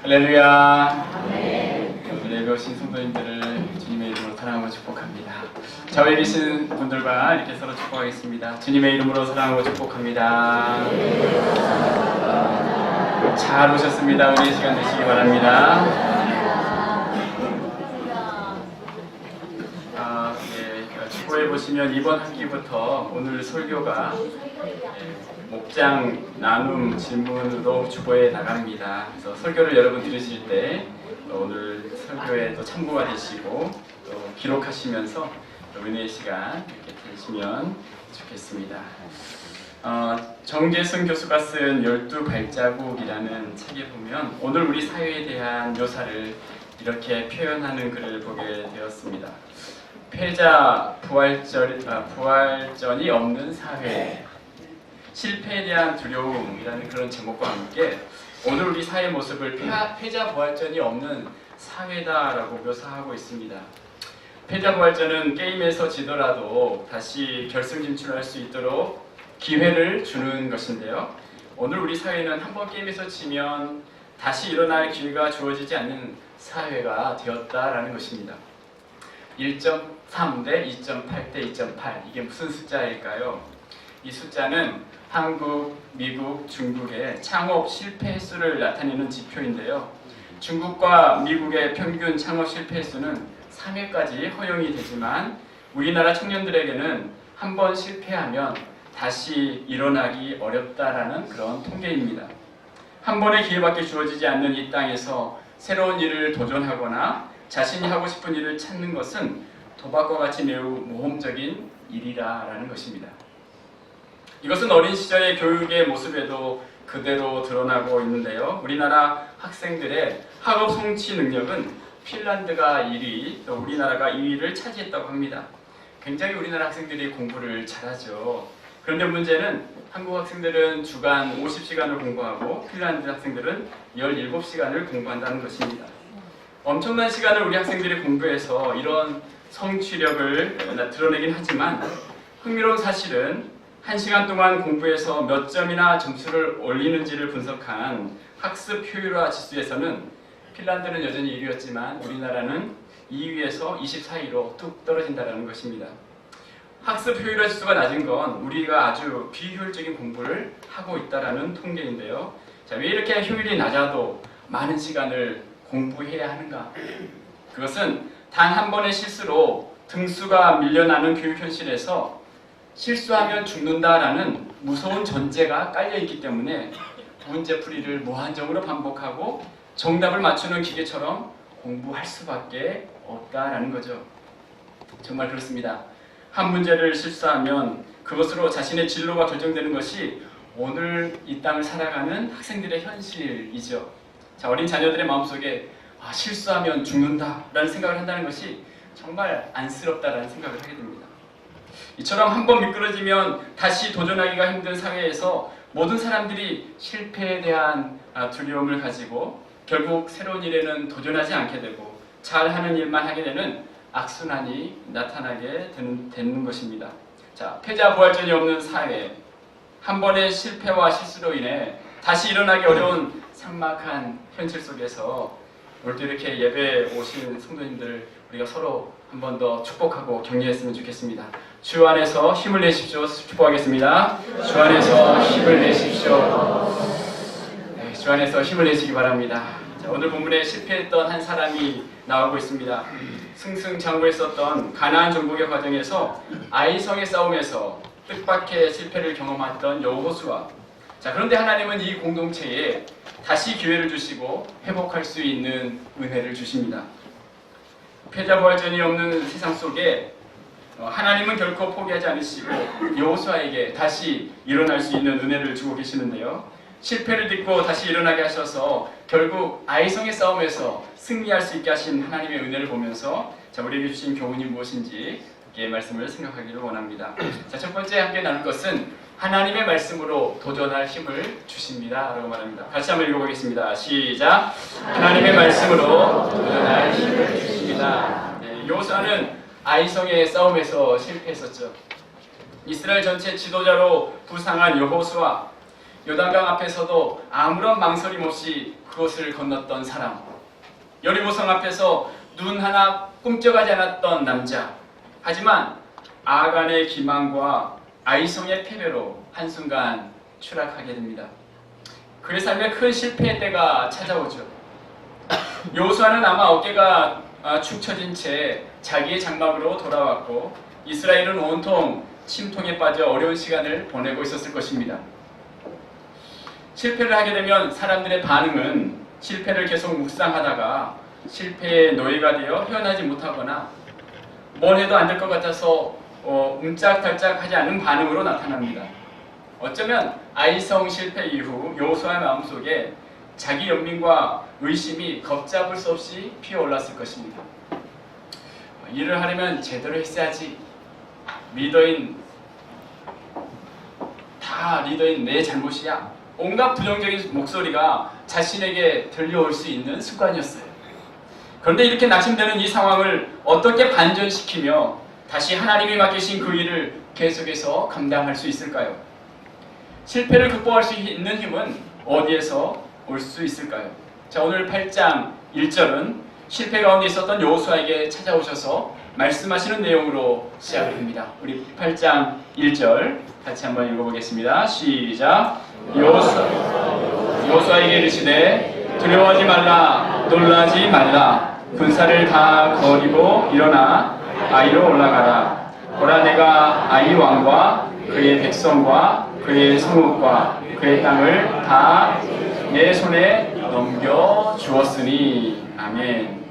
할렐루야. 오늘 예배 오신 성도님들을 주님의 이름으로 사랑하고 축복합니다. 좌우에 계신 분들과 이렇게 서로 축복하겠습니다. 주님의 이름으로 사랑하고 축복합니다. 잘 오셨습니다. 우리 시간 되시기 바랍니다. 주보에 보시면 이번 학기부터 오늘 설교가 목장 나눔 질문으로 주보에 나갑니다. 그래서 설교를 여러분 들으실 때 오늘 설교에 또 참고가 되시고 또 기록하시면서 은혜의 시간 이렇게 되시면 좋겠습니다. 정재승 교수가 쓴 12발자국이라는 책에 보면 오늘 우리 사회에 대한 묘사를 이렇게 표현하는 글을 보게 되었습니다. 패자 부활전이 없는 사회, 실패에 대한 두려움이라는 그런 제목과 함께 오늘 우리 사회 모습을 패자 부활전이 없는 사회다라고 묘사하고 있습니다. 패자 부활전은 게임에서 지더라도 다시 결승 진출할 수 있도록 기회를 주는 것인데요. 오늘 우리 사회는 한번 게임에서 지면 다시 일어날 기회가 주어지지 않는 사회가 되었다라는 것입니다. 1.3 대 2.8 대 2.8 이게 무슨 숫자일까요? 이 숫자는 한국, 미국, 중국의 창업 실패 횟수를 나타내는 지표인데요. 중국과 미국의 평균 창업 실패 횟수는 3회까지 허용이 되지만 우리나라 청년들에게는 한 번 실패하면 다시 일어나기 어렵다라는 그런 통계입니다. 한 번의 기회밖에 주어지지 않는 이 땅에서 새로운 일을 도전하거나 자신이 하고 싶은 일을 찾는 것은 도박과 같이 매우 모험적인 일이라는 것입니다. 이것은 어린 시절의 교육의 모습에도 그대로 드러나고 있는데요. 우리나라 학생들의 학업 성취 능력은 핀란드가 1위, 또 우리나라가 2위를 차지했다고 합니다. 굉장히 우리나라 학생들이 공부를 잘하죠. 그런데 문제는 한국 학생들은 주간 50시간을 공부하고 핀란드 학생들은 17시간을 공부한다는 것입니다. 엄청난 시간을 우리 학생들이 공부해서 이런 성취력을 드러내긴 하지만 흥미로운 사실은 1시간 동안 공부해서 몇 점이나 점수를 올리는지를 분석한 학습 효율화 지수에서는 핀란드는 여전히 1위였지만 우리나라는 2위에서 24위로 뚝 떨어진다는 것입니다. 학습 효율화 지수가 낮은 건 우리가 아주 비효율적인 공부를 하고 있다는 통계인데요. 자, 왜 이렇게 효율이 낮아도 많은 시간을 공부해야 하는가? 그것은 단 한 번의 실수로 등수가 밀려나는 교육 현실에서 실수하면 죽는다라는 무서운 전제가 깔려있기 때문에 문제풀이를 무한정으로 반복하고 정답을 맞추는 기계처럼 공부할 수밖에 없다라는 거죠. 정말 그렇습니다. 한 문제를 실수하면 그것으로 자신의 진로가 결정되는 것이 오늘 이 땅을 살아가는 학생들의 현실이죠. 자, 어린 자녀들의 마음속에 실수하면 죽는다라는 생각을 한다는 것이 정말 안쓰럽다라는 생각을 하게 됩니다. 이처럼 한번 미끄러지면 다시 도전하기가 힘든 사회에서 모든 사람들이 실패에 대한 두려움을 가지고 결국 새로운 일에는 도전하지 않게 되고 잘하는 일만 하게 되는 악순환이 나타나게 되는 것입니다. 자, 패자 부활전이 없는 사회, 한 번의 실패와 실수로 인해 다시 일어나기 어려운 삭막한 현실 속에서 오늘도 이렇게 예배에 오신 성도님들 우리가 서로 한 번 더 축복하고 격려했으면 좋겠습니다. 주 안에서 힘을 내십시오. 축복하겠습니다. 주 안에서 힘을 내십시오. 네, 주 안에서 힘을 내시기 바랍니다. 자, 오늘 본문에 실패했던 한 사람이 나오고 있습니다. 승승장구했었던 가나안 정복의 과정에서 아이성의 싸움에서 뜻밖의 실패를 경험했던 여호수아. 자, 그런데 하나님은 이 공동체에 다시 기회를 주시고 회복할 수 있는 은혜를 주십니다. 패자부활전이 없는 세상 속에 하나님은 결코 포기하지 않으시고 여호수아에게 다시 일어날 수 있는 은혜를 주고 계시는데요. 실패를 딛고 다시 일어나게 하셔서 결국 아이성의 싸움에서 승리할 수 있게 하신 하나님의 은혜를 보면서 자, 우리에게 주신 교훈이 무엇인지 이 말씀을 생각하기를 원합니다. 자, 첫 번째 함께 나눌 것은 하나님의 말씀으로 도전할 힘을 주십니다 라고 말합니다. 같이 한번 읽어보겠습니다. 시작! 하나님의 말씀으로 도전할 힘을 주십니다. 네, 여호수아는 아이성의 싸움에서 실패했었죠. 이스라엘 전체 지도자로 부상한 여호수아, 요단강 앞에서도 아무런 망설임 없이 그것을 건넜던 사람, 여리고성 앞에서 눈 하나 꿈쩍하지 않았던 남자. 하지만 아간의 기만과 아이성의 패배로 한순간 추락하게 됩니다. 그의 삶에 큰 실패의 때가 찾아오죠. 여호수아는 아마 어깨가 축 처진 채 자기의 장막으로 돌아왔고 이스라엘은 온통 침통에 빠져 어려운 시간을 보내고 있었을 것입니다. 실패를 하게 되면 사람들의 반응은 실패를 계속 묵상하다가 실패의 노예가 되어 헤어나지 못하거나 뭘 해도 안 될 것 같아서 움짝달짝하지 않은 반응으로 나타납니다. 어쩌면 아이성 실패 이후 여호수아의 마음속에 자기 연민과 의심이 걷잡을 수 없이 피어올랐을 것입니다. 일을 하려면 제대로 했어야지. 리더인 내 잘못이야. 온갖 부정적인 목소리가 자신에게 들려올 수 있는 습관이었어요. 그런데 이렇게 낙심되는 이 상황을 어떻게 반전시키며 다시 하나님이 맡기신 그 일을 계속해서 감당할 수 있을까요? 실패를 극복할 수 있는 힘은 어디에서 올 수 있을까요? 자, 오늘 8장 1절은 실패 가운데 있었던 여호수아에게 찾아오셔서 말씀하시는 내용으로 시작됩니다. 우리 8장 1절 같이 한번 읽어보겠습니다. 시작. 여호수아에게 이르시되 두려워하지 말라, 놀라지 말라. 군사를 다 거리고 일어나 아이로 올라가라. 보라, 내가 아이 왕과 그의 백성과 그의 성읍과 그의 땅을 다 내 손에 넘겨 주었으니. 아멘.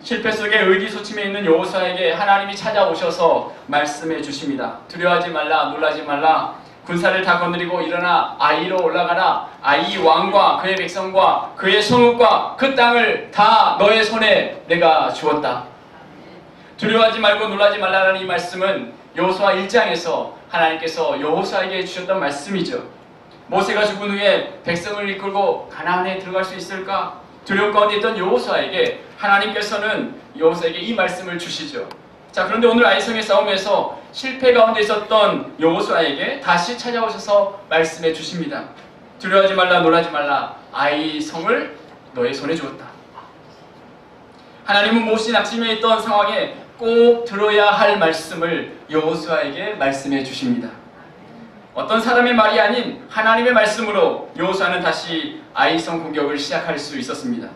실패 속에 의기소침해 있는 여호수아에게 하나님이 찾아오셔서 말씀해 주십니다. 두려워하지 말라, 놀라지 말라. 군사를 다 거느리고 일어나 아이로 올라가라. 아이 왕과 그의 백성과 그의 성읍과 그 땅을 다 너의 손에 내가 주었다. 두려워하지 말고 놀라지 말라라는 이 말씀은 여호수아 1장에서 하나님께서 여호수아에게 주셨던 말씀이죠. 모세가 죽은 후에 백성을 이끌고 가나안에 들어갈 수 있을까? 두려움 가운데 있던 여호수아에게 하나님께서는 여호수아에게 이 말씀을 주시죠. 자, 그런데 오늘 아이성의 싸움에서 실패 가운데 있었던 여호수아에게 다시 찾아오셔서 말씀해 주십니다. 두려워하지 말라, 놀라지 말라. 아이 성을 너의 손에 주었다. 하나님은 몹시 낙심해 있던 상황에 꼭 들어야 할 말씀을 여호수아에게 말씀해 주십니다. 어떤 사람의 말이 아닌 하나님의 말씀으로 여호수아는 다시 아이성 공격을 시작할 수 있었습니다.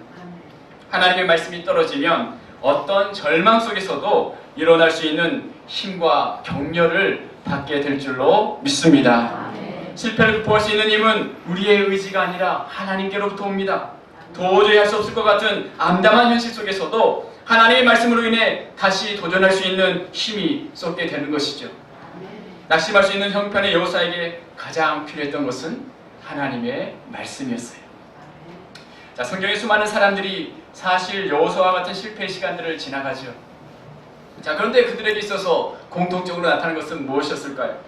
하나님의 말씀이 떨어지면 어떤 절망 속에서도 일어날 수 있는 힘과 격려를 받게 될 줄로 믿습니다. 실패를 극복할 수 있는 힘은 우리의 의지가 아니라 하나님께로부터 옵니다. 도저히 할 수 없을 것 같은 암담한 현실 속에서도 하나님의 말씀으로 인해 다시 도전할 수 있는 힘이 쏟게 되는 것이죠. 낙심할 수 있는 형편의 여호수아에게 가장 필요했던 것은 하나님의 말씀이었어요. 자, 성경의 수많은 사람들이 사실 여호수아와 같은 실패의 시간들을 지나가죠. 자, 그런데 그들에게 있어서 공통적으로 나타나는 것은 무엇이었을까요?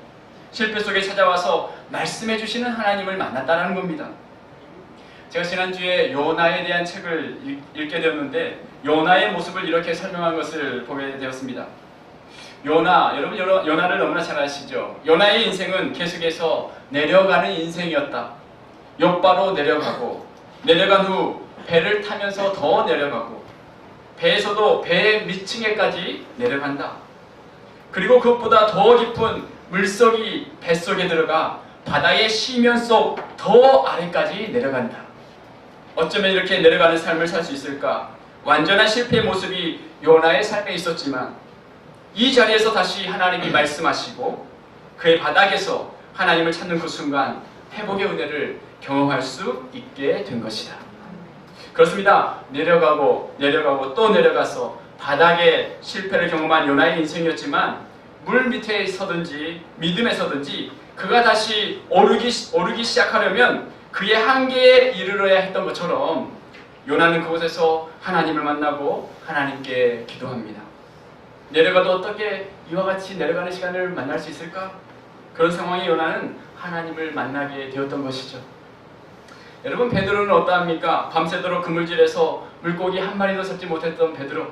실패 속에 찾아와서 말씀해 주시는 하나님을 만났다는 겁니다. 제가 지난주에 요나에 대한 책을 읽게 되었는데 요나의 모습을 이렇게 설명한 것을 보게 되었습니다. 여러분 요나를 너무나 잘 아시죠? 요나의 인생은 계속해서 내려가는 인생이었다. 옆바로 내려가고 내려간 후 배를 타면서 더 내려가고 배에서도 배의 밑층에까지 내려간다. 그리고 그것보다 더 깊은 물속이 뱃속에 들어가 바다의 시면 속 더 아래까지 내려간다. 어쩌면 이렇게 내려가는 삶을 살 수 있을까? 완전한 실패의 모습이 요나의 삶에 있었지만 이 자리에서 다시 하나님이 말씀하시고 그의 바닥에서 하나님을 찾는 그 순간 회복의 은혜를 경험할 수 있게 된 것이다. 그렇습니다. 내려가고 또 내려가서 바닥에 실패를 경험한 요나의 인생이었지만 물 밑에 서든지 믿음에 서든지 그가 다시 오르기 시작하려면 그의 한계에 이르러야 했던 것처럼 요나는 그곳에서 하나님을 만나고 하나님께 기도합니다. 내려가도 어떻게 이와 같이 내려가는 시간을 만날 수 있을까? 그런 상황에 요나는 하나님을 만나게 되었던 것이죠. 여러분, 베드로는 어떠합니까? 밤새도록 그물질에서 물고기 한 마리도 잡지 못했던 베드로.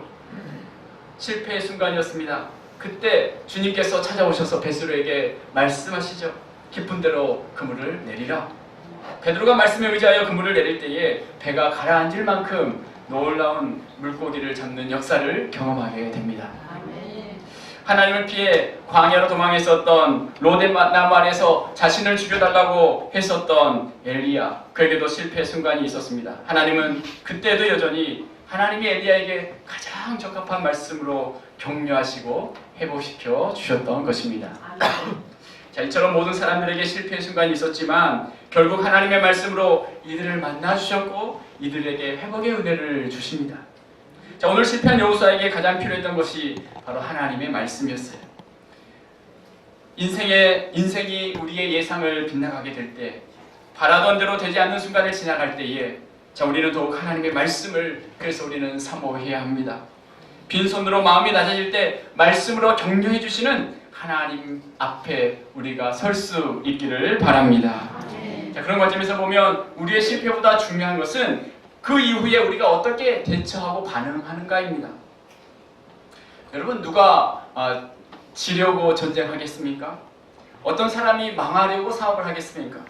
실패의 순간이었습니다. 그때 주님께서 찾아오셔서 베드로에게 말씀하시죠. 깊은 데로 그물을 내리라. 베드로가 말씀에 의지하여 그물을 내릴 때에 배가 가라앉을 만큼 놀라운 물고기를 잡는 역사를 경험하게 됩니다. 하나님을 피해 광야로 도망했었던 로데나무 아래에서 자신을 죽여달라고 했었던 엘리야, 그에게도 실패 순간이 있었습니다. 하나님은 그때도 여전히 하나님이 엘리야에게 가장 적합한 말씀으로 격려하시고 회복시켜 주셨던 것입니다. 자, 이처럼 모든 사람들에게 실패의 순간이 있었지만 결국 하나님의 말씀으로 이들을 만나주셨고 이들에게 회복의 은혜를 주십니다. 자, 오늘 실패한 여호수아에게 가장 필요했던 것이 바로 하나님의 말씀이었어요. 인생이 우리의 예상을 빗나가게 될 때, 바라던 대로 되지 않는 순간을 지나갈 때에, 자, 우리는 더욱 하나님의 말씀을 그래서 우리는 사모해야 합니다. 빈손으로 마음이 낮아질 때 말씀으로 격려해 주시는 하나님 앞에 우리가 설 수 있기를 바랍니다. 자, 그런 관점에서 보면 우리의 실패보다 중요한 것은 그 이후에 우리가 어떻게 대처하고 반응하는가입니다. 여러분, 누가 지려고 전쟁하겠습니까? 어떤 사람이 망하려고 사업을 하겠습니까?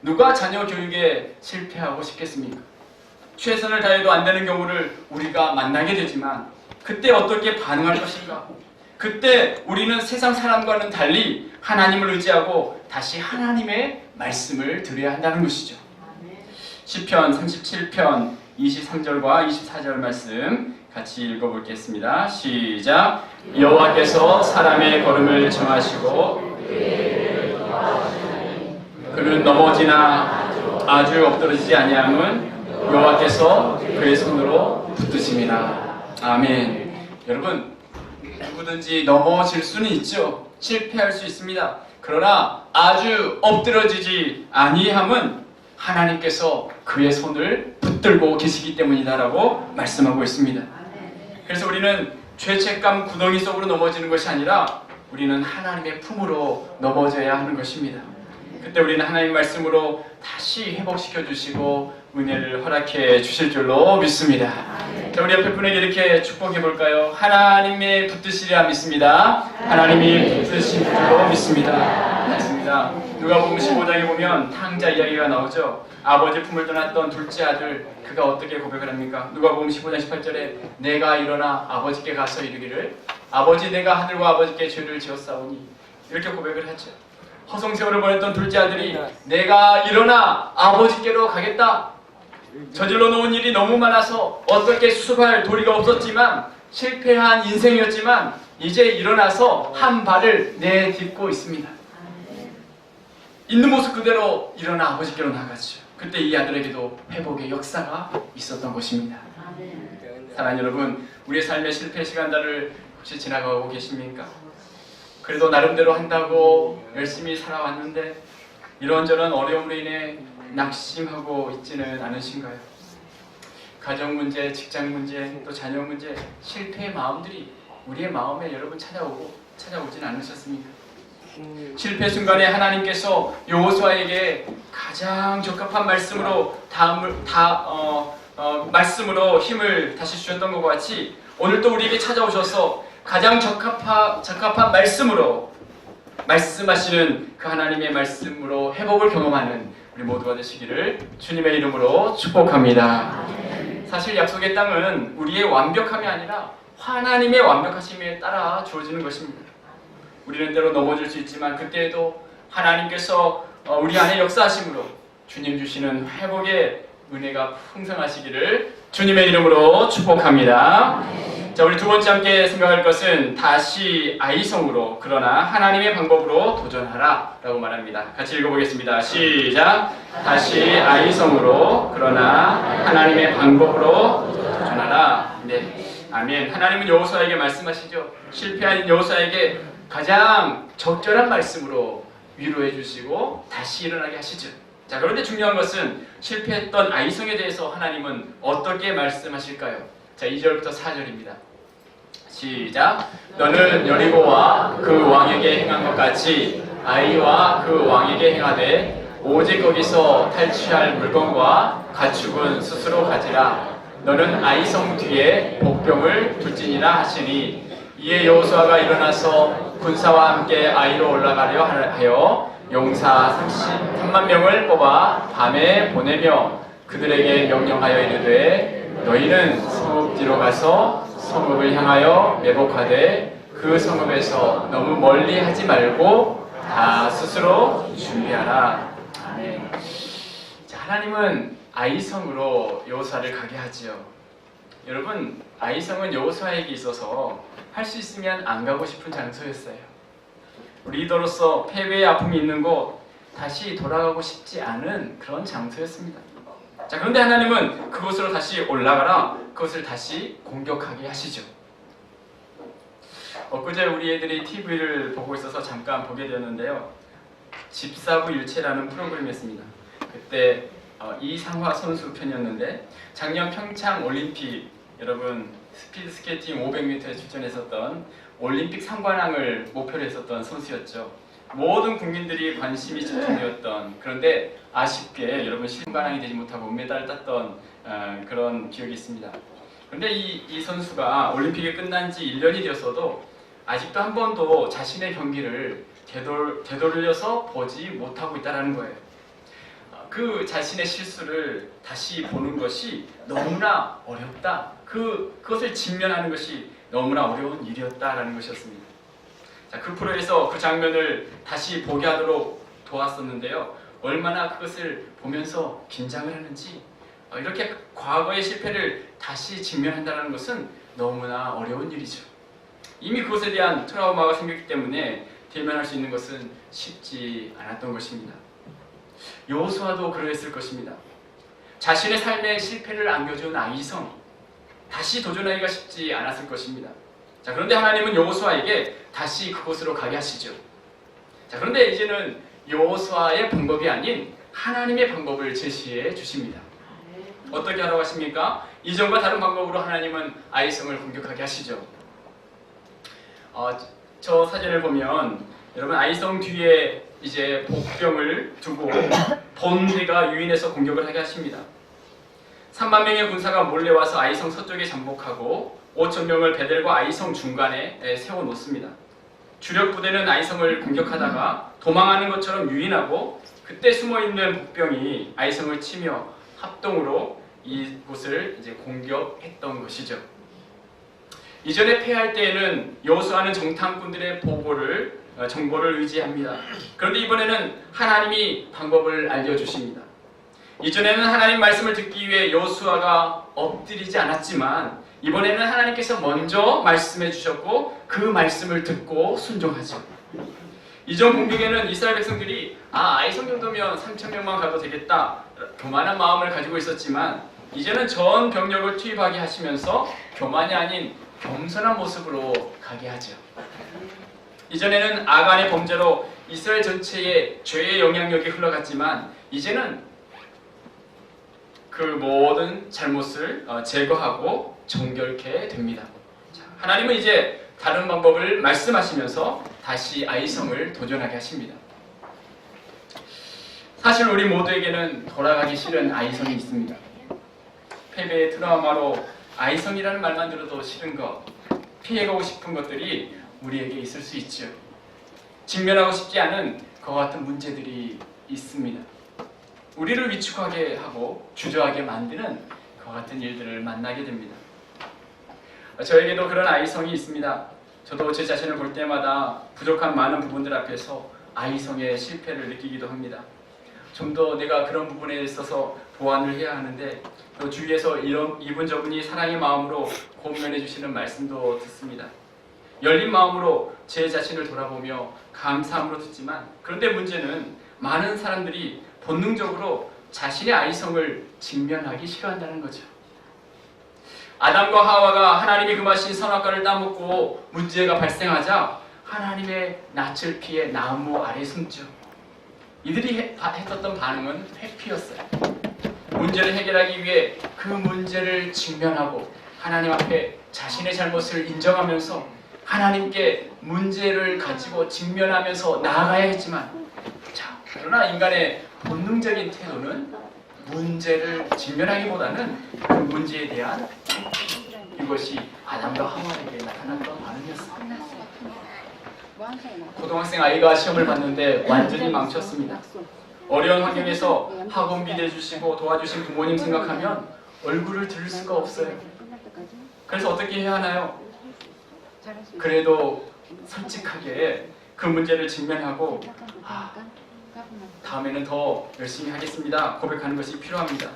누가 자녀 교육에 실패하고 싶겠습니까? 최선을 다해도 안 되는 경우를 우리가 만나게 되지만 그때 어떻게 반응할 것인가? 그때 우리는 세상 사람과는 달리 하나님을 의지하고 다시 하나님의 말씀을 드려야 한다는 것이죠. 시편 37편 23절과 24절 말씀 같이 읽어보겠습니다. 시작. 여호와께서 사람의 걸음을 정하시고 그는 넘어지나 아주 엎드러지지 아니함은 여호와께서 그의 손으로 붙드심이라. 아멘. 여러분, 누구든지 넘어질 수는 있죠. 실패할 수 있습니다. 그러나 아주 엎드러지지 아니함은 하나님께서 그의 손을 붙들고 계시기 때문이다라고 말씀하고 있습니다. 그래서 우리는 죄책감 구덩이 속으로 넘어지는 것이 아니라 우리는 하나님의 품으로 넘어져야 하는 것입니다. 그때 우리는 하나님 말씀으로 다시 회복시켜 주시고 은혜를 허락해 주실 줄로 믿습니다. 자, 우리 옆에 분에게 이렇게 축복해 볼까요? 하나님의 붙드시리라 믿습니다. 하나님이 붙드실 줄로 믿습니다. 맞습니다. 누가복음 15장에 보면 탕자 이야기가 나오죠. 아버지 품을 떠났던 둘째 아들, 그가 어떻게 고백을 합니까? 누가복음 15장 18절에 내가 일어나 아버지께 가서 이르기를 아버지, 내가 하늘과 아버지께 죄를 지었사오니, 이렇게 고백을 하죠. 허송세월을 보냈던 둘째 아들이 내가 일어나 아버지께로 가겠다. 저질러 놓은 일이 너무 많아서 어떻게 수습할 도리가 없었지만 실패한 인생이었지만 이제 일어나서 한 발을 내딛고 있습니다. 있는 모습 그대로 일어나 아버지께로 나가죠. 그때 이 아들에게도 회복의 역사가 있었던 것입니다. 사랑하는 여러분, 우리의 삶의 실패 시간들을 혹시 지나가고 계십니까? 그래도 나름대로 한다고 열심히 살아왔는데 이런저런 어려움으로 인해 낙심하고 있지는 않으신가요? 가정 문제, 직장 문제, 또 자녀 문제, 실패의 마음들이 우리의 마음에 여러분 찾아오진 않으셨습니까? 실패 순간에 하나님께서 여호수아에게 가장 적합한 말씀으로 말씀으로 힘을 다시 주셨던 것 같이 오늘도 우리에게 찾아오셔서 가장 적합한 말씀으로 말씀하시는 그 하나님의 말씀으로 회복을 경험하는 우리 모두가 되시기를 주님의 이름으로 축복합니다. 사실 약속의 땅은 우리의 완벽함이 아니라 하나님의 완벽하심에 따라 주어지는 것입니다. 우리는 때로 넘어질 수 있지만 그때에도 하나님께서 우리 안에 역사하심으로 주님 주시는 회복의 은혜가 풍성하시기를 주님의 이름으로 축복합니다. 자, 우리 두 번째 함께 생각할 것은 다시 아이성으로 그러나 하나님의 방법으로 도전하라 라고 말합니다. 같이 읽어보겠습니다. 시작. 다시 아이성으로 그러나 하나님의 방법으로 도전하라. 네, 아멘. 하나님은 여호수아에게 말씀하시죠. 실패한 여호수아에게 가장 적절한 말씀으로 위로해 주시고 다시 일어나게 하시죠. 자, 그런데 중요한 것은 실패했던 아이성에 대해서 하나님은 어떻게 말씀하실까요? 자, 2절부터 4절입니다. 시작. 너는 여리고와 그 왕에게 행한 것 같이 아이와 그 왕에게 행하되 오직 거기서 탈취할 물건과 가축은 스스로 가지라. 너는 아이성 뒤에 복병을 둘지니라 하시니 이에 여호수아가 일어나서 군사와 함께 아이로 올라가려 하여 용사 33만 명을 뽑아 밤에 보내며 그들에게 명령하여 이르되 너희는 성읍 뒤로 가서 성읍을 향하여 매복하되 그 성읍에서 너무 멀리 하지 말고 다 스스로 준비하라. 아멘. 자, 하나님은 아이성으로 여호수아를 가게 하지요. 여러분, 아이성은 여호수아에게 있어서 할 수 있으면 안 가고 싶은 장소였어요. 리더로서 패배의 아픔이 있는 곳, 다시 돌아가고 싶지 않은 그런 장소였습니다. 자, 그런데 하나님은 그곳으로 다시 올라가라, 그것을 다시 공격하게 하시죠. 엊그제 우리 애들이 TV를 보고 있어서 잠깐 보게 되었는데요. 집사부 일체라는 프로그램이었습니다. 그때 이상화 선수 편이었는데 작년 평창 올림픽, 여러분 스피드 스케이팅 500m에 출전했었던 올림픽 상관왕을 목표로 했었던 선수였죠. 모든 국민들이 관심이 집중되었던, 그런데 아쉽게 여러분 상관왕이 되지 못하고 은메달을 땄던 그런 기억이 있습니다. 그런데 이 선수가 올림픽이 끝난 지 1년이 되었어도 아직도 한 번도 자신의 경기를 되돌려서 보지 못하고 있다는 거예요. 그 자신의 실수를 다시 보는 것이 너무나 어렵다. 그것을 직면하는 것이 너무나 어려운 일이었다라는 것이었습니다. 자, 그 프로에서 그 장면을 다시 보게 하도록 도왔었는데요. 얼마나 그것을 보면서 긴장을 하는지, 이렇게 과거의 실패를 다시 직면한다는 것은 너무나 어려운 일이죠. 이미 그것에 대한 트라우마가 생겼기 때문에 대면할 수 있는 것은 쉽지 않았던 것입니다. 여호수아도 그러했을 것입니다. 자신의 삶의 실패를 안겨준 아이성, 다시 도전하기가 쉽지 않았을 것입니다. 자, 그런데 하나님은 여호수아에게 다시 그곳으로 가게 하시죠. 자, 그런데 이제는 여호수아의 방법이 아닌 하나님의 방법을 제시해 주십니다. 어떻게 하라고 하십니까? 이전과 다른 방법으로 하나님은 아이성을 공격하게 하시죠. 저 사진을 보면 여러분, 아이성 뒤에 이제 복병을 두고 본대가 유인해서 공격을 하게 하십니다. 3만 명의 군사가 몰래 와서 아이성 서쪽에 잠복하고 5천 명을 베델과 아이성 중간에 세워놓습니다. 주력 부대는 아이성을 공격하다가 도망하는 것처럼 유인하고, 그때 숨어있는 복병이 아이성을 치며 합동으로 이곳을 이제 공격했던 것이죠. 이전에 패할 때에는 여호수아는 정탐꾼들의 정보를 의지합니다. 그런데 이번에는 하나님이 방법을 알려주십니다. 이전에는 하나님 말씀을 듣기 위해 여호수아가 엎드리지 않았지만 이번에는 하나님께서 먼저 말씀해 주셨고 그 말씀을 듣고 순종하죠. 이전 공격에는 이스라엘 백성들이 아이성 정도면 3,000명만 가도 되겠다, 교만한 마음을 가지고 있었지만 이제는 전 병력을 투입하게 하시면서 교만이 아닌 겸손한 모습으로 가게 하죠. 이전에는 아간의 범죄로 이스라엘 전체에 죄의 영향력이 흘러갔지만 이제는 그 모든 잘못을 제거하고 정결케 됩니다. 하나님은 이제 다른 방법을 말씀하시면서 다시 아이성을 도전하게 하십니다. 사실 우리 모두에게는 돌아가기 싫은 아이성이 있습니다. 패배의 트라우마로 아이성이라는 말만 들어도 싫은 것, 피해가고 싶은 것들이 우리에게 있을 수 있죠. 직면하고 싶지 않은 그와 같은 문제들이 있습니다. 우리를 위축하게 하고 주저하게 만드는 그와 같은 일들을 만나게 됩니다. 저에게도 그런 아이성이 있습니다. 저도 제 자신을 볼 때마다 부족한 많은 부분들 앞에서 아이성의 실패를 느끼기도 합니다. 좀 더 내가 그런 부분에 있어서 보완을 해야 하는데 또 주위에서 이분 저분이 사랑의 마음으로 고면해 주시는 말씀도 듣습니다. 열린 마음으로 제 자신을 돌아보며 감사함으로 듣지만, 그런데 문제는 많은 사람들이 본능적으로 자신의 아이성을 직면하기 싫어한다는 거죠. 아담과 하와가 하나님이 금하신 선악과를 따먹고 문제가 발생하자 하나님의 낯을 피해 나무 아래 숨죠. 이들이 했었던 반응은 회피였어요. 문제를 해결하기 위해 그 문제를 직면하고 하나님 앞에 자신의 잘못을 인정하면서 하나님께 문제를 가지고 직면하면서 나아가야 했지만, 그러나 인간의 본능적인 태도는 문제를 직면하기보다는 그 문제에 대한 회피, 이것이 아담과 하와에게 나타났던 반응이었습니다. 고등학생 아이가 시험을 봤는데 완전히 망쳤습니다. 어려운 환경에서 학원비 내주시고 도와주신 부모님 생각하면 얼굴을 들을 수가 없어요. 그래서 어떻게 해야 하나요? 그래도 솔직하게 그 문제를 직면하고 다음에는 더 열심히 하겠습니다 고백하는 것이 필요합니다.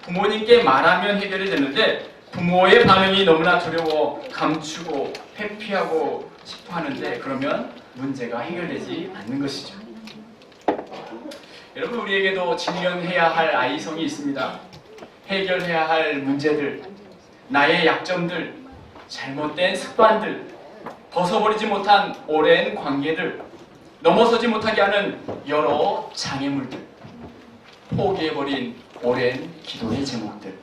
부모님께 말하면 해결이 되는데 부모의 반응이 너무나 두려워 감추고 회피하고 싶어 하는데 그러면 문제가 해결되지 않는 것이죠. 여러분, 우리에게도 직면해야 할 아이성이 있습니다. 해결해야 할 문제들, 나의 약점들, 잘못된 습관들, 벗어버리지 못한 오랜 관계들, 넘어서지 못하게 하는 여러 장애물들, 포기해버린 오랜 기도의 제목들.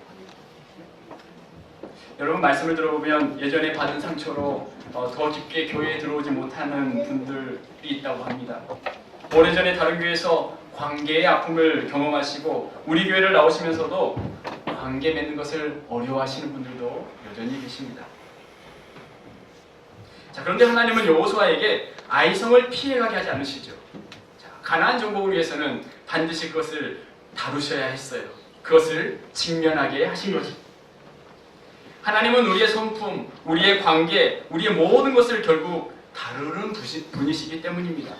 여러분, 말씀을 들어보면 예전에 받은 상처로 더 깊게 교회에 들어오지 못하는 분들이 있다고 합니다. 오래전에 다른 교회에서 관계의 아픔을 경험하시고 우리 교회를 나오시면서도 관계 맺는 것을 어려워하시는 분들도 여전히 계십니다. 자, 그런데 하나님은 여호수아에게 아이성을 피해가게 하지 않으시죠. 자, 가나안 정복을 위해서는 반드시 그것을 다루셔야 했어요. 그것을 직면하게 하신 거죠. 하나님은 우리의 성품, 우리의 관계, 우리의 모든 것을 결국 다루는 분이시기 때문입니다.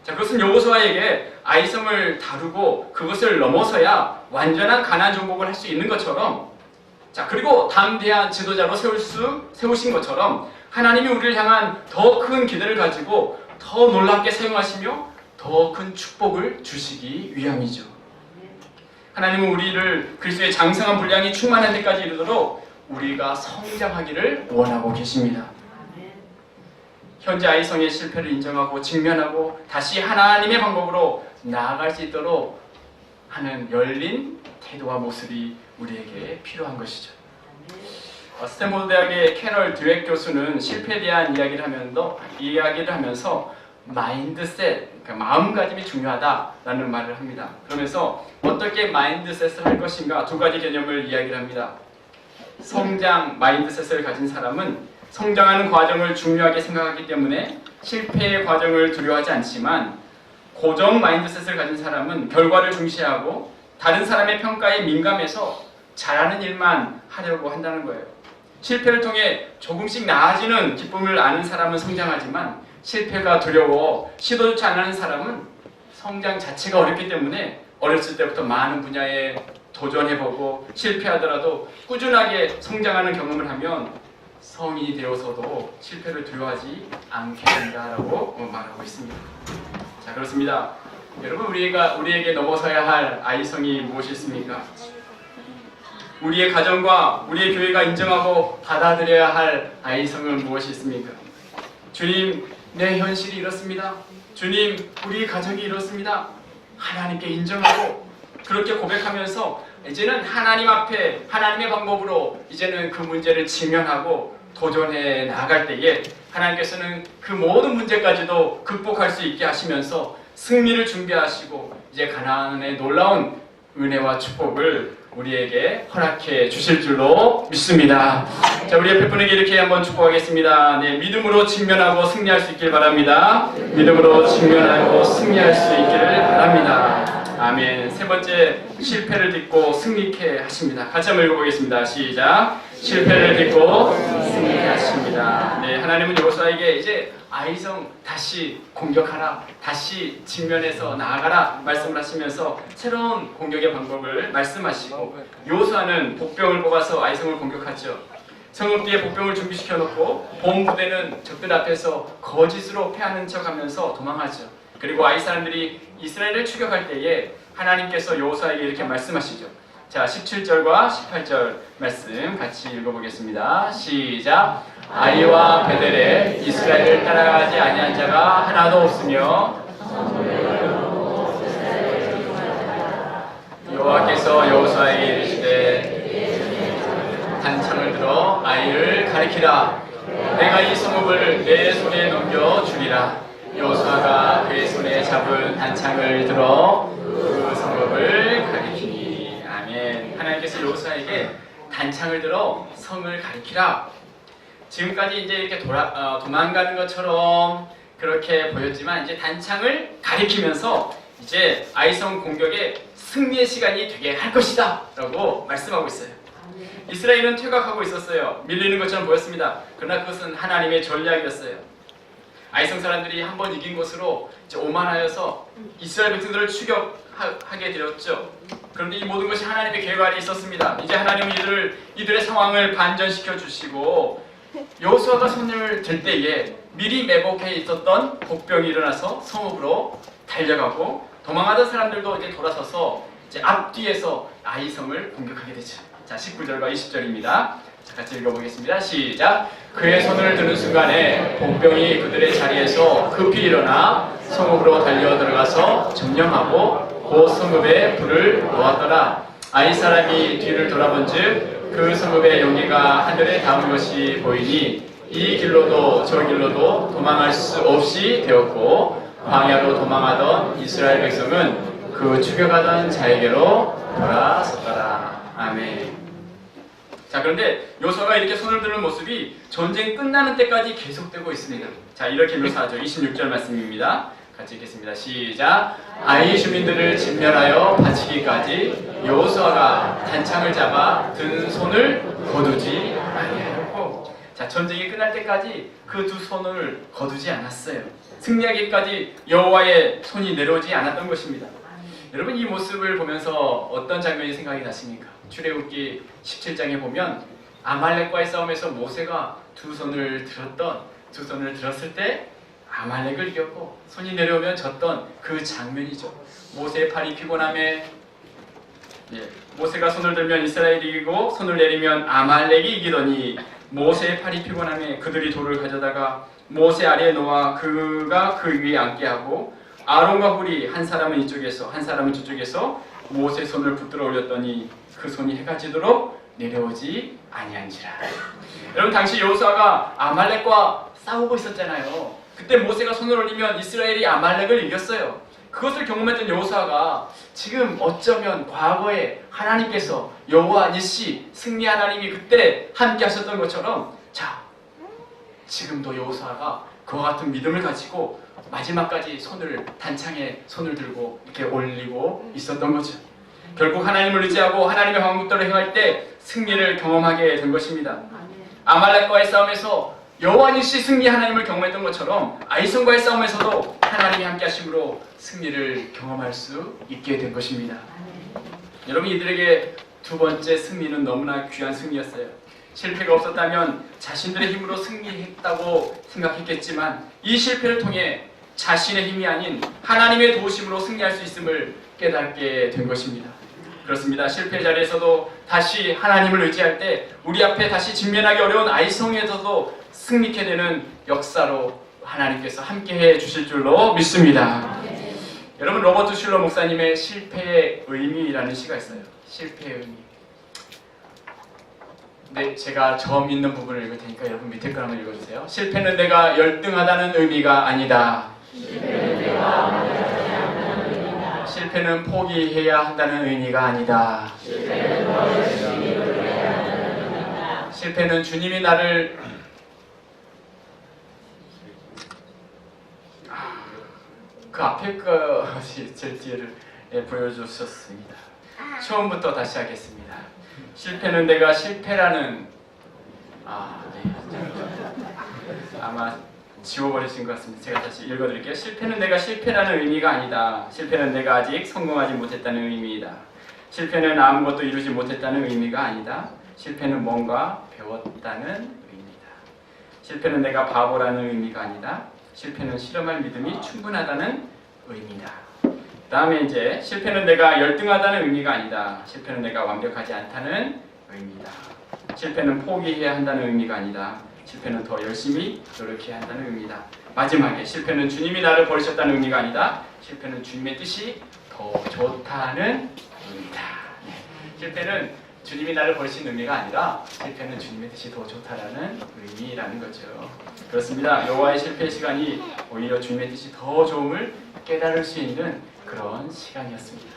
자, 그것은 여호수아에게 아이성을 다루고 그것을 넘어서야 완전한 가나안 정복을 할 수 있는 것처럼, 자, 그리고 담대한 지도자로 세우신 것처럼 하나님이 우리를 향한 더 큰 기대를 가지고 더 놀랍게 사용하시며 더 큰 축복을 주시기 위함이죠. 하나님은 우리를 그리스도의 장성한 분량이 충만한 데까지 이르도록 우리가 성장하기를 원하고 계십니다. 현재 아이성의 실패를 인정하고 직면하고 다시 하나님의 방법으로 나아갈 수 있도록 하는 열린 태도와 모습이 우리에게 필요한 것이죠. 스탠포드 대학의 캐럴 드웩 교수는 실패에 대한 이야기를 하면서 마인드셋, 그러니까 마음가짐이 중요하다라는 말을 합니다. 그러면서 어떻게 마인드셋을 할 것인가 두 가지 개념을 이야기를 합니다. 성장 마인드셋을 가진 사람은 성장하는 과정을 중요하게 생각하기 때문에 실패의 과정을 두려워하지 않지만, 고정 마인드셋을 가진 사람은 결과를 중시하고 다른 사람의 평가에 민감해서 잘하는 일만 하려고 한다는 거예요. 실패를 통해 조금씩 나아지는 기쁨을 아는 사람은 성장하지만 실패가 두려워 시도조차 안 하는 사람은 성장 자체가 어렵기 때문에 어렸을 때부터 많은 분야에 도전해보고 실패하더라도 꾸준하게 성장하는 경험을 하면 성인이 되어서도 실패를 두려워하지 않게 된다라고 말하고 있습니다. 자, 그렇습니다. 여러분, 우리에게 넘어서야 할 아이성이 무엇이 있습니까? 우리의 가정과 우리의 교회가 인정하고 받아들여야 할 아이성은 무엇이 있습니까? 주님, 내 현실이 이렇습니다. 주님, 우리 가정이 이렇습니다. 하나님께 인정하고 그렇게 고백하면서 이제는 하나님 앞에 하나님의 방법으로 이제는 그 문제를 직면하고 도전해 나아갈 때에 하나님께서는 그 모든 문제까지도 극복할 수 있게 하시면서 승리를 준비하시고 이제 가나안의 놀라운 은혜와 축복을 우리에게 허락해 주실 줄로 믿습니다. 자, 우리 옆에 분에게 이렇게 한번 축복하겠습니다. 네, 믿음으로 직면하고 승리할 수 있길 바랍니다. 믿음으로 직면하고 승리할 수 있기를 바랍니다. 아멘. 세 번째, 실패를 딛고 승리케 하십니다. 같이 한번 읽어보겠습니다. 시작. 실패를 딛고 승리케 하십니다. 네, 하나님은 여호수아에게 이제 아이성 다시 공격하라, 다시 직면해서 나아가라 말씀을 하시면서 새로운 공격의 방법을 말씀하시고, 여호수아는 복병을 뽑아서 아이성을 공격하죠. 성읍 뒤에 복병을 준비시켜 놓고 본부대는 적들 앞에서 거짓으로 패하는 척하면서 도망하죠. 그리고 아이 사람들이 이스라엘을 추격할 때에 하나님께서 여호수아에게 이렇게 말씀하시죠. 자, 17절과 18절 말씀 같이 읽어보겠습니다. 시작. 아이와 베델에 이스라엘을 따라가지 아니한 자가 하나도 없으며 여호와께서 여호수아에게 이르시되 단창을 들어 아이를 가리키라. 내가 이 성읍을 내 손에 넘겨 주리라. 여호수아가 그의 손에 잡은 단창을 들어 그 성읍을 가리키니. 아멘. 하나님께서 여호수아에게 단창을 들어 성을 가리키라. 지금까지 이제 이렇게 도망가는 것처럼 그렇게 보였지만 이제 단창을 가리키면서 이제 아이성 공격의 승리의 시간이 되게 할 것이다 라고 말씀하고 있어요. 이스라엘은 퇴각하고 있었어요. 밀리는 것처럼 보였습니다. 그러나 그것은 하나님의 전략이었어요. 아이성 사람들이 한번 이긴 것으로 이제 오만하여서 이스라엘 백성들을 추격하게 되었죠. 그런데 이 모든 것이 하나님의 계획 아래 있었습니다. 이제 하나님은 이들의 상황을 반전시켜 주시고 여호수아가 손을 들 때에 미리 매복해 있었던 복병이 일어나서 성읍으로 달려가고 도망하던 사람들도 이제 돌아서서 이제 앞뒤에서 아이성을 공격하게 되죠. 자, 19절과 20절입니다. 자, 같이 읽어보겠습니다. 시작. 그의 손을 드는 순간에 복병이 그들의 자리에서 급히 일어나 성읍으로 달려 들어가서 점령하고 그 성읍에 불을 놓았더라. 아이 사람이 뒤를 돌아본즉 그 성읍의 용기가 하늘에 닿은 것이 보이니 이 길로도 저 길로도 도망할 수 없이 되었고 광야로 도망하던 이스라엘 백성은 그 추격하던 자에게로 돌아섰더라. 아멘. 자, 그런데 여호수아가 이렇게 손을 드는 모습이 전쟁 끝나는 때까지 계속되고 있습니다. 자, 이렇게 묘사하죠. 26절 말씀입니다. 같이 읽겠습니다. 시작. 아이 주민들을 진멸하여 바치기까지 여호수아가 단창을 잡아 든 손을 거두지 아니하였고, 자, 전쟁이 끝날 때까지 그 두 손을 거두지 않았어요. 승리하기까지 여호와의 손이 내려오지 않았던 것입니다. 여러분, 이 모습을 보면서 어떤 장면이 생각이 나십니까? 출애굽기 17장에 보면 아말렉과의 싸움에서 모세가 두 손을 들었을 때 아말렉을 이겼고 손이 내려오면 졌던 그 장면이죠. 모세의 팔이 피곤함에 모세가 손을 들면 이스라엘이 이기고 손을 내리면 아말렉이 이기더니 모세의 팔이 피곤함에 그들이 돌을 가져다가 모세 아래에 놓아 그가 그 위에 앉게 하고 아론과 훌이 한 사람은 이쪽에서 한 사람은 저쪽에서 모세 손을 붙들어 올렸더니 그 손이 해가 지도록 내려오지 아니한지라. 여러분, 당시 여호수아가 아말렉과 싸우고 있었잖아요. 그때 모세가 손을 올리면 이스라엘이 아말렉을 이겼어요. 그것을 경험했던 여호수아가 지금 어쩌면 과거에 하나님께서 여호와 니시 승리 하나님이 그때 함께 하셨던 것처럼, 자, 지금도 여호수아가 그와 같은 믿음을 가지고 마지막까지 단창에 손을 들고 이렇게 올리고 있었던 거죠. 결국 하나님을 의지하고 하나님의 방법대로 행할 때 승리를 경험하게 된 것입니다. 아말렉과의 싸움에서 여호와 니시 승리 하나님을 경험했던 것처럼 아이성과의 싸움에서도 하나님이 함께 하심으로 승리를 경험할 수 있게 된 것입니다. 여러분, 이들에게 두 번째 승리는 너무나 귀한 승리였어요. 실패가 없었다면 자신들의 힘으로 승리했다고 생각했겠지만 이 실패를 통해 자신의 힘이 아닌 하나님의 도우심으로 승리할 수 있음을 깨닫게 된 것입니다. 그렇습니다. 실패 자리에서도 다시 하나님을 의지할 때 우리 앞에 다시 직면하기 어려운 아이성에서도 승리케 되는 역사로 하나님께서 함께해 주실 줄로 믿습니다. 여러분, 로버트 슐러 목사님의 실패의 의미라는 시가 있어요. 실패의 의미. 네, 제가 처음 읽는 부분을 읽을 테니까 여러분 밑에 걸 한번 읽어주세요. 실패는 내가 열등하다는 의미가 아니다. 실패는 포기해야 한다는 의미가 아니다. 실패는 주님이 나를 그 앞에 것이 제 뒤를 보여주셨습니다. 처음부터 다시 하겠습니다. 실패는 내가 실패라는 아마 지워버리신 것 같습니다. 제가 다시 읽어드릴게요. 실패는 내가 실패라는 의미가 아니다. 실패는 내가 아직 성공하지 못했다는 의미이다. 실패는 아무것도 이루지 못했다는 의미가 아니다. 실패는 뭔가 배웠다는 의미이다. 실패는 내가 바보라는 의미가 아니다. 실패는 실험할 믿음이 충분하다는 의미다. 그 다음에 이제 실패는 내가 열등하다는 의미가 아니다. 실패는 내가 완벽하지 않다는 의미다. 실패는 포기해야 한다는 의미가 아니다. 실패는 더 열심히 노력해야 한다는 의미다. 마지막에 실패는 주님이 나를 버리셨다는 의미가 아니다. 실패는 주님의 뜻이 더 좋다는 의미다. 실패는 주님이 나를 버리신 의미가 아니라 실패는 주님의 뜻이 더 좋다라는 의미라는 거죠. 그렇습니다. 여호와의 실패의 시간이 오히려 주님의 뜻이 더 좋음을 깨달을 수 있는 그런 시간이었습니다.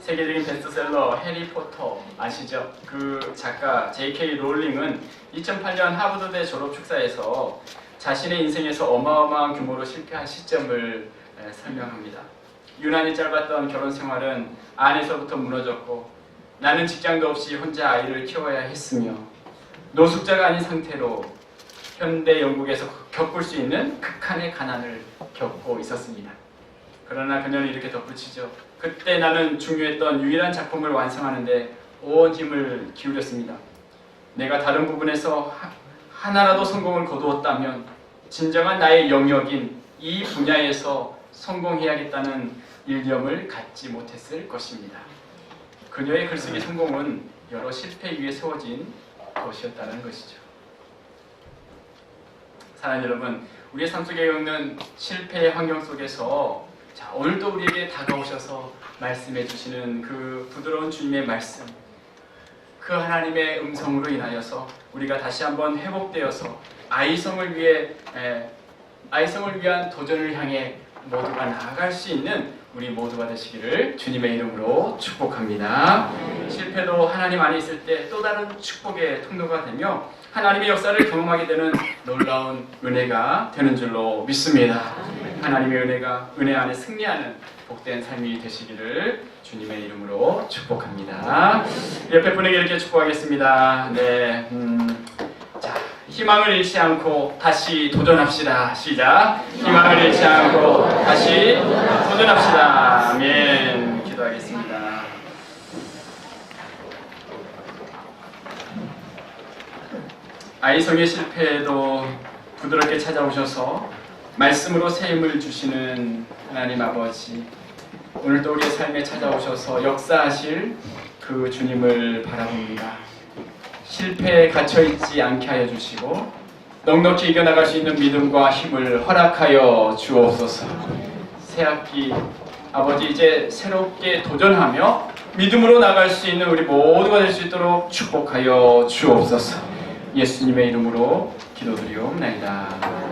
세계적인 베스트셀러 해리포터 아시죠? 그 작가 J.K. 롤링은 2008년 하버드대 졸업 축사에서 자신의 인생에서 어마어마한 규모로 실패한 시점을 설명합니다. 유난히 짧았던 결혼 생활은 안에서부터 무너졌고 나는 직장도 없이 혼자 아이를 키워야 했으며 노숙자가 아닌 상태로 현대 영국에서 겪을 수 있는 극한의 가난을 겪고 있었습니다. 그러나 그녀는 이렇게 덧붙이죠. 그때 나는 중요했던 유일한 작품을 완성하는데 온 힘을 기울였습니다. 내가 다른 부분에서 하나라도 성공을 거두었다면 진정한 나의 영역인 이 분야에서 성공해야겠다는 일념을 갖지 못했을 것입니다. 그녀의 글쓰기 성공은 여러 실패 위에 세워진 것이었다는 것이죠. 사랑하는 여러분, 우리의 삶 속에 겪는 실패의 환경 속에서 오늘도 우리에게 다가오셔서 말씀해 주시는 그 부드러운 주님의 말씀, 그 하나님의 음성으로 인하여서 우리가 다시 한번 회복되어서 아이성을 위한 도전을 향해 모두가 나아갈 수 있는 우리 모두가 되시기를 주님의 이름으로 축복합니다. 실패도 하나님 안에 있을 때 또 다른 축복의 통로가 되며 하나님의 역사를 경험하게 되는 놀라운 은혜가 되는 줄로 믿습니다. 하나님의 은혜가 은혜 안에 승리하는 복된 삶이 되시기를 주님의 이름으로 축복합니다. 옆에 분에게 이렇게 축복하겠습니다. 네, 자, 희망을 잃지 않고 다시 도전합시다. 시작. 희망을 잃지 않고 다시 도전합시다. 아멘. 기도하겠습니다. 아이성의 실패에도 부드럽게 찾아오셔서 말씀으로 새 힘을 주시는 하나님 아버지, 오늘도 우리의 삶에 찾아오셔서 역사하실 그 주님을 바라봅니다. 실패에 갇혀있지 않게 하여 주시고 넉넉히 이겨나갈 수 있는 믿음과 힘을 허락하여 주옵소서. 새학기 아버지, 이제 새롭게 도전하며 믿음으로 나갈 수 있는 우리 모두가 될 수 있도록 축복하여 주옵소서. 예수님의 이름으로 기도드리옵나이다.